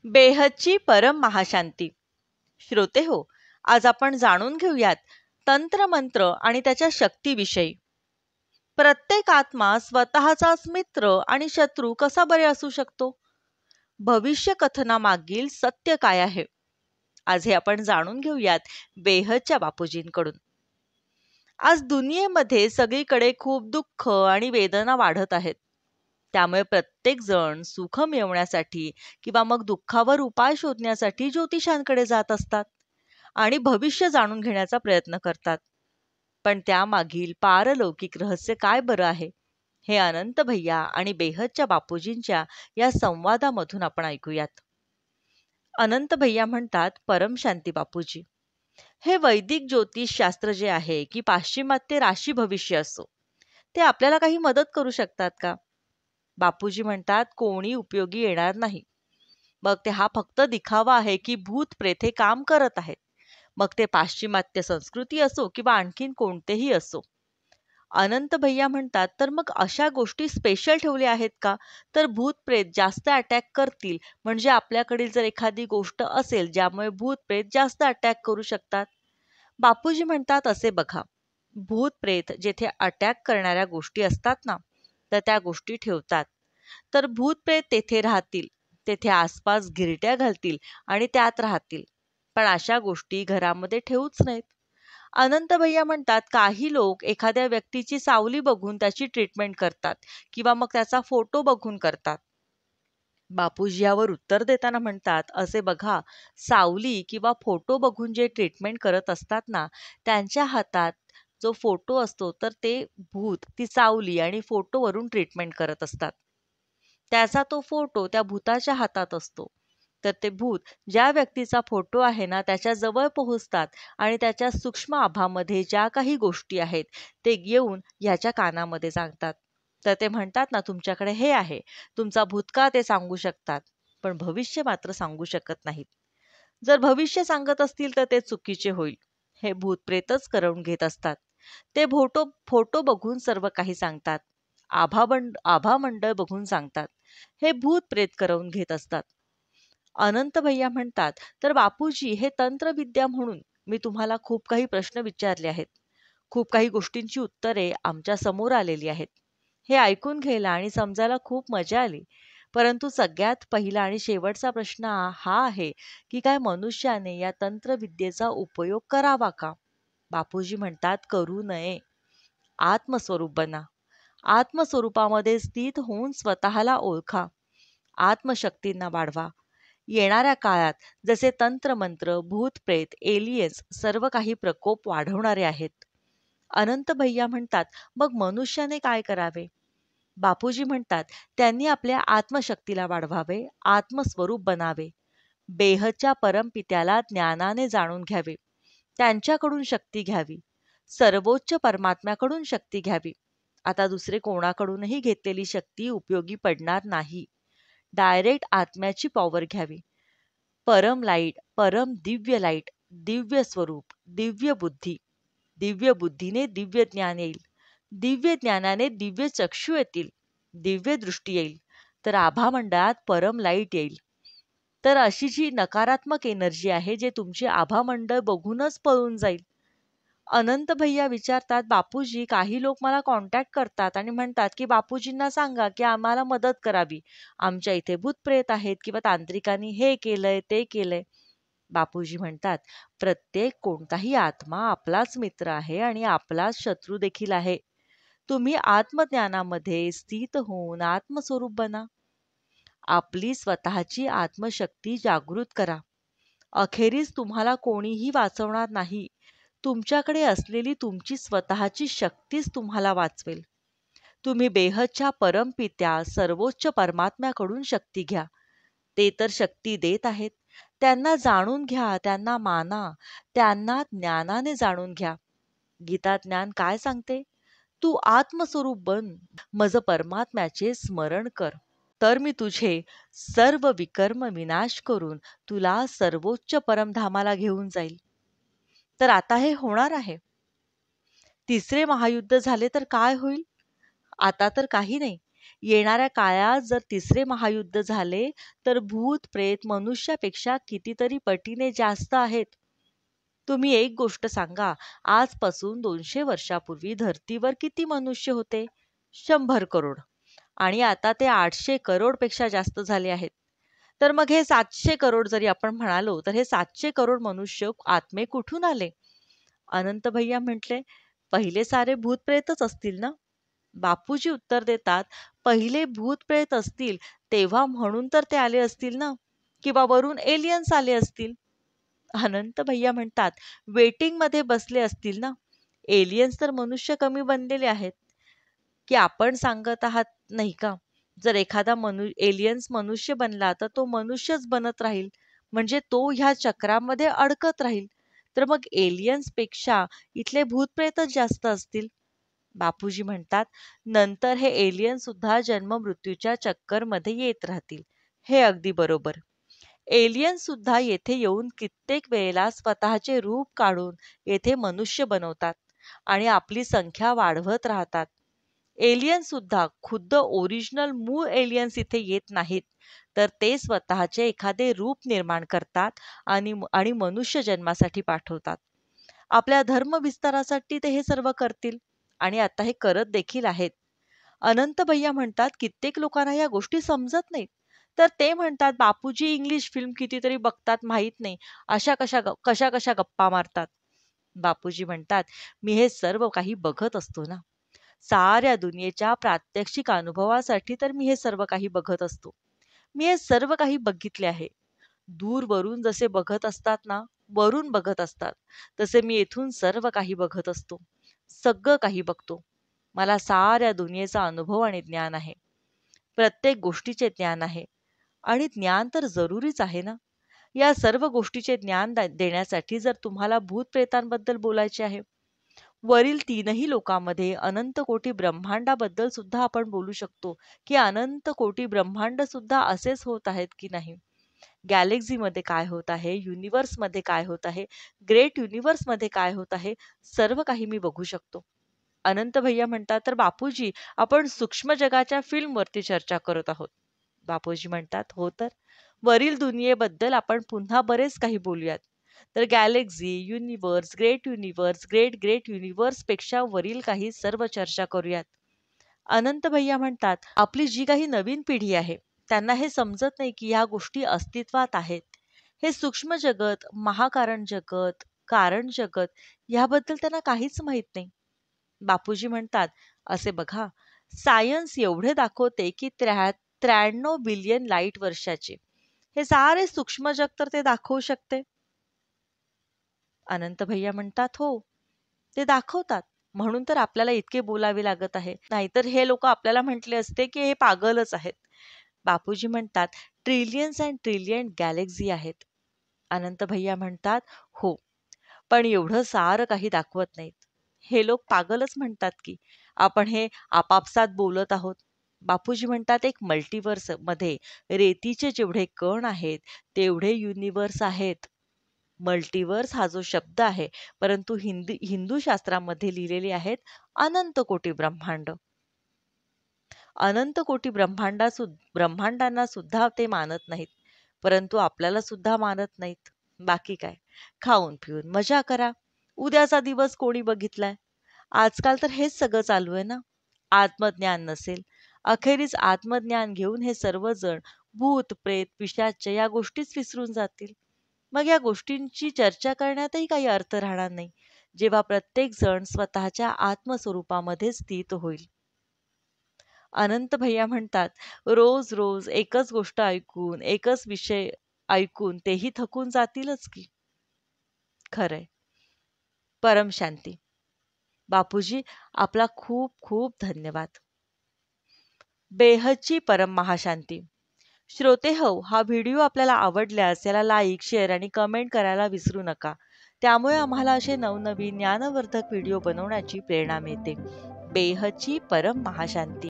बेहदची परम महाशांती. श्रोते हो, आज आपण जाणून घेऊयात तंत्रमंत्र आणि त्याच्या शक्तीविषयी. प्रत्येक आत्मा स्वतःचाच मित्र आणि शत्रू कसा बरे असू शकतो? भविष्य कथनामागील सत्य काय आहे? आज हे आपण जाणून घेऊयात बेहदच्या बापूजींकडून. आज दुनियेमध्ये सगळीकडे खूप दुःख आणि वेदना वाढत आहेत. त्यामुळे प्रत्येक जण सुख मिळवण्यासाठी किंवा मग दुःखावर उपाय शोधण्यासाठी ज्योतिषांकडे जात असतात आणि भविष्य जाणून घेण्याचा प्रयत्न करतात. पण त्यामागील पारलौकिक रहस्य काय बरं आहे, हे अनंत भैया आणि बेहदच्या बापूजींच्या या संवादामधून आपण ऐकूयात. अनंत भैया म्हणतात, परमशांती बापूजी, हे वैदिक ज्योतिष शास्त्र जे आहे की पाश्चिमात्य राशी भविष्य असो, ते आपल्याला काही मदत करू शकतात का? बापूजी म्हणतात, कोणी उपयोगी येणार नाही. मग ते हा फक्त दिखावा आहे की भूत प्रेत काम करत आहेत. मग ते पाश्चिमात्य संस्कृती असो किंवा आणखीन कोणतेही असो. अनंत भैया म्हणतात, तर मग अशा गोष्टी स्पेशल ठेवल्या आहेत का? तर भूत प्रेत जास्त अटॅक करतील, म्हणजे आपल्याकडील जर एखादी गोष्ट असेल ज्यामुळे भूत प्रेत जास्त अटॅक करू शकतात. बापूजी म्हणतात, असे बघा, भूत प्रेत जेथे अटॅक करणाऱ्या गोष्टी असतात ना, तर त्या गोष्टी ठेवतात. तर भूत प्रेत तेथे राहतील, तेथे आसपास गिरट्या घालतील आणि त्यात राहतील. पण अशा गोष्टी घरामध्ये ठेवूच नाहीत. अनंत भैया म्हणतात, काही लोक एखाद्या व्यक्तीची सावली बघून त्याची ट्रीटमेंट करतात किंवा मग त्याचा फोटो बघून करतात. बापूजी यावर उत्तर देताना म्हणतात, असे बघा, सावली किंवा फोटो बघून जे ट्रीटमेंट करत असतात ना, त्यांच्या हातात जो फोटो असतो तर ते भूत ती सावली आणि फोटोवरून ट्रीटमेंट करत असतात. त्याचा तो फोटो त्या भूताच्या हातात असतो. तर ते भूत ज्या व्यक्तीचा फोटो आहे ना, त्याच्या जवळ पोहोचतात आणि त्याच्या सूक्ष्म आभामध्ये ज्या काही गोष्टी आहेत ते येऊन ह्याच्या कानामध्ये सांगतात. तर ते म्हणतात ना, तुमच्याकडे हे आहे, तुमचा भूतकाळ ते सांगू शकतात, पण भविष्य मात्र सांगू शकत नाहीत. जर भविष्य सांगत असतील तर ते चुकीचे होईल. हे भूतप्रेतच करवून घेत असतात. ते फोटो फोटो बघून सर्व काही सांगतात. आभामंडळ बघून सांगतात. हे भूतप्रेत करवून घेत असतात. अनंत भैया म्हणतात, तर बापूजी, हे तंत्रविद्या म्हणून मी तुम्हाला खूप काही प्रश्न विचारले आहेत. खूप काही गोष्टींची उत्तरे आमच्या समोर आलेली आहेत. हे ऐकून घ्यायला आणि समजायला खूप मजा आली. परंतु सगळ्यात पहिला आणि शेवटचा प्रश्न हा आहे की काय मनुष्याने या तंत्रविद्येचा उपयोग करावा का? बापूजी म्हणतात, करू नये. आत्मस्वरूप बना. आत्मस्वरूपामध्ये स्थित होऊन स्वतःला ओळखा. आत्मशक्तींना वाढवा. येणाऱ्या काळात जसे तंत्रमंत्र, भूतप्रेत, एलियन्स सर्व काही प्रकोप वाढवणारे आहेत. अनंत भैया म्हणतात, मग मनुष्याने काय करावे? बापूजी म्हणतात, त्यांनी आपल्या आत्मशक्तीला वाढवावे, आत्मस्वरूप बनावे. बेहदच्या परमपित्याला ज्ञानाने जाणून घ्यावे. त्यांच्याकडून शक्ती घ्यावी. सर्वोच्च परमात्म्याकडून शक्ती घ्यावी. आता दुसरे कोणाकडूनही घेतलेली शक्ती उपयोगी पडणार नाही. डायरेक्ट आत्म्याची पॉवर घ्यावी. परम लाईट, परम दिव्य लाईट, दिव्य स्वरूप, दिव्य बुद्धी. दिव्य बुद्धीने दिव्य ज्ञान येईल. दिव्य ज्ञानाने दिव्य चक्षु येतील. दिव्य दृष्टी येईल. तर आभामंडळात परम लाईट येईल. तर अशी जी नकारात्मक एनर्जी आहे, जे तुमची आभामंडळ बघूनच पळून जाईल. अनंत भैया विचारतात, बापूजी, काही लोक मला कॉन्टॅक्ट करतात आणि म्हणतात की बापूजींना सांगा की आम्हाला मदत करावी. आमच्या इथे भूतप्रेत आहेत किंवा तांत्रिकांनी हे केलंय ते केलंय. बापूजी म्हणतात, प्रत्येक कोणताही आत्मा आपलाच मित्र आहे आणि आपलाच शत्रू देखील आहे. तुम्ही आत्मज्ञानामध्ये स्थित होऊन आत्मस्वरूप बना. आपली स्वतःची आत्मशक्ती जागृत करा. अखेरीस तुम्हाला कोणीही वाचवणार नाही. तुमच्याकडे असलेली तुमची स्वतःची शक्तीच तुम्हाला वाचवेल. तुम्ही बेहदच्या परमपित्या सर्वोच्च परमात्म्याकडून शक्ती घ्या. ते तर शक्ती देत आहेत. त्यांना जाणून घ्या, त्यांना माना, त्यांना ज्ञानाने जाणून घ्या. गीता ज्ञान काय सांगते? तू आत्मस्वरूप बन, मज परमात्म्याचे स्मरण कर. तर मी तुझे सर्व विकर्म विनाश करून तुला सर्वोच्च परमधामाला घेऊन जाईल. तर आता हे होणार आहे. तिसरे महायुद्ध झाले तर काय होईल? आता तर काही नाही. येणाऱ्या काळात जर तिसरे महायुद्ध झाले तर भूत प्रेत मनुष्यापेक्षा कितीतरी पटीने जास्त आहेत. तुम्ही एक गोष्ट सांगा, आजपासून 200 वर्षापूर्वी धर्तीवर किती मनुष्य होते? 100 करोड. आणि आता ते 800 करोड पेक्षा जास्त झाले आहेत. तर मग हे 700 करोड जरी आपण म्हणालो, तर हे 700 करोड मनुष्य आत्मे कुठून आले? अनंत भैया म्हटले, पहिले सारे भूतप्रेतच असतील ना? बापूजी उत्तर देतात, पहिले भूतप्रेत असतील तेव्हा म्हणून तर ते आले असतील ना? किंवा वरून एलियन्स आले असतील. अनंत भैया म्हणतात, वेटिंग मध्ये बसले असतील ना? एलियन्स तर मनुष्य कमी बनलेले आहेत. की आपण सांगत आहात नाही का? जर एखादा एलियन्स मनुष्य बनला तर तो मनुष्यच बनत राहील. म्हणजे तो ह्या चक्रामध्ये अडकत राहील. तर मग एलियन्स पेक्षा इथले भूतप्रेतच जास्त असतील. बापूजी म्हणतात, नंतर हे एलियन सुद्धा जन्म-मृत्यूच्या चक्करमध्ये येत राहतील. हे अगदी बरोबर. एलियन सुद्धा येथे येऊन कित्येक वेळेला स्वतःचे रूप काढून येथे मनुष्य बनवतात आणि आपली संख्या वाढवत राहतात. एलियन सुद्धा खुद्द ओरिजिनल मूळ एलियन्स इथे येत नाहीत, तर ते स्वतःचे एखादे रूप निर्माण करतात आणि मनुष्य जन्मासाठी पाठवतात. आपल्या धर्म विस्तारासाठी ते हे सर्व करतील आणि आता हे करत देखील आहेत. अनंत भैया म्हणतात, कित्येक लोकांना या गोष्टी समजत नाहीत. तर ते म्हणतात, बापूजी इंग्लिश फिल्म कितीतरी बघतात माहीत नाही. कशा कशा गप्पा मारतात. बापूजी म्हणतात, मी हे सर्व काही बघत असतो ना. साऱ्या दुनियेच्या प्रात्यक्षिक अनुभवासाठी तर मी हे सर्व काही बघत असतो. मी हे सर्व काही बघितले आहे. दूरवरून जसे बघत असतात ना, वरून बघत असतात, तसे मी येथून सर्व काही बघत असतो. सगळं काही बघतो. मला साऱ्या दुनियेचा अनुभव आणि ज्ञान आहे. प्रत्येक गोष्टीचे ज्ञान आहे. आणि ज्ञान तर जरुरीच आहे ना. या सर्व गोष्टीचे ज्ञान देण्यासाठी जर तुम्हाला भूतप्रेतांबद्दल बोलायचे आहे, वरील तीनही लोकांमध्ये अनंत कोटी ब्रह्मांडाबद्दल सुद्धा आपण बोलू शकतो, की अनंत कोटी ब्रह्मांड सुद्धा असेच होत आहेत की नाही. गॅलेक्सीमध्ये काय होत आहे, युनिव्हर्समध्ये काय होत आहे, ग्रेट युनिव्हर्समध्ये काय होत आहे, सर्व काही मी बघू शकतो. अनंत भैया म्हणतात, तर बापूजी आपण सूक्ष्म जगाच्या फिल्मवरती चर्चा करत आहोत. बापूजी म्हणतात, हो तर. वरील दुनियेबद्दल आपण पुन्हा बरेच काही बोलूयात. तर Galaxy, universe, great great universe पेक्षा वरील काही सर्व चर्चा करूयात. अनंत भैया म्हणतात, आपली जी काही नवीन पिढी आहे, त्यांना हे समजत नाही की ह्या गोष्टी अस्तित्वात आहेत. हे सूक्ष्म जगत, महाकारण जगत, कारण जगत याबद्दल त्यांना काहीच माहीत नाही. बापूजी म्हणतात, असे बघा, सायन्स एवढे दाखवते की 93 बिलियन लाईट वर्षाचे हे सारे सूक्ष्म जग तर ते दाखवू शकते. अनंत भैया म्हणतात, हो, ते दाखवतात. म्हणून तर आपल्याला इतके बोलावे लागत आहे. नाहीतर हे लोक आपल्याला म्हटले असते की हे पागलच आहेत. बापूजी म्हणतात, ट्रिलियन्स अँड ट्रिलियन गॅलेक्सी आहेत. अनंत भैया म्हणतात, हो, पण एवढं सारं काही दाखवत नाहीत. हे लोक पागलच म्हणतात की आपण हे आपापसात बोलत आहोत. बापूजी म्हणतात, एक मल्टिवर्स मध्ये रेतीचे जेवढे कण आहेत तेवढे युनिवर्स आहेत. मल्टिवर्स हा जो शब्द आहे, परंतु हिंदू शास्त्रामध्ये लिहिलेले आहेत अनंत कोटी ब्रह्मांड. अनंत कोटी ब्रह्मांडांना सुद्धा ते मानत नाहीत. परंतु आपल्याला सुद्धा मानत नाहीत. बाकी काय? खाऊन पिऊन मजा करा. उद्याचा दिवस कोणी बघितलाय? आजकाल तर हेच सगळं चालू आहे ना. आत्मज्ञान नसेल. अखेरीस आत्मज्ञान घेऊन हे सर्वजण भूत, प्रेत, पिशाच या गोष्टीच विसरून जातील. मग या गोष्टींची चर्चा करण्यातही काही अर्थ राहणार नाही, जेव्हा प्रत्येक जण स्वतःच्या आत्मस्वरूपामध्ये स्थित होईल. अनंत भैया म्हणतात, रोज रोज एकच गोष्ट ऐकून, एकच विषय ऐकून तेही थकून जातीलच की. खरंय. परम शांती. बापूजी, आपला खूप खूप धन्यवाद. बेहदची परम महाशांती. श्रोते हो, हा व्हिडिओ आपल्याला आवडल्यास याला लाईक, शेअर आणि कमेंट करायला विसरू नका. त्यामुळे आम्हाला असे नवनवीन ज्ञानवर्धक व्हिडिओ बनवण्याची प्रेरणा मिळते. बेहदची परम महाशांती.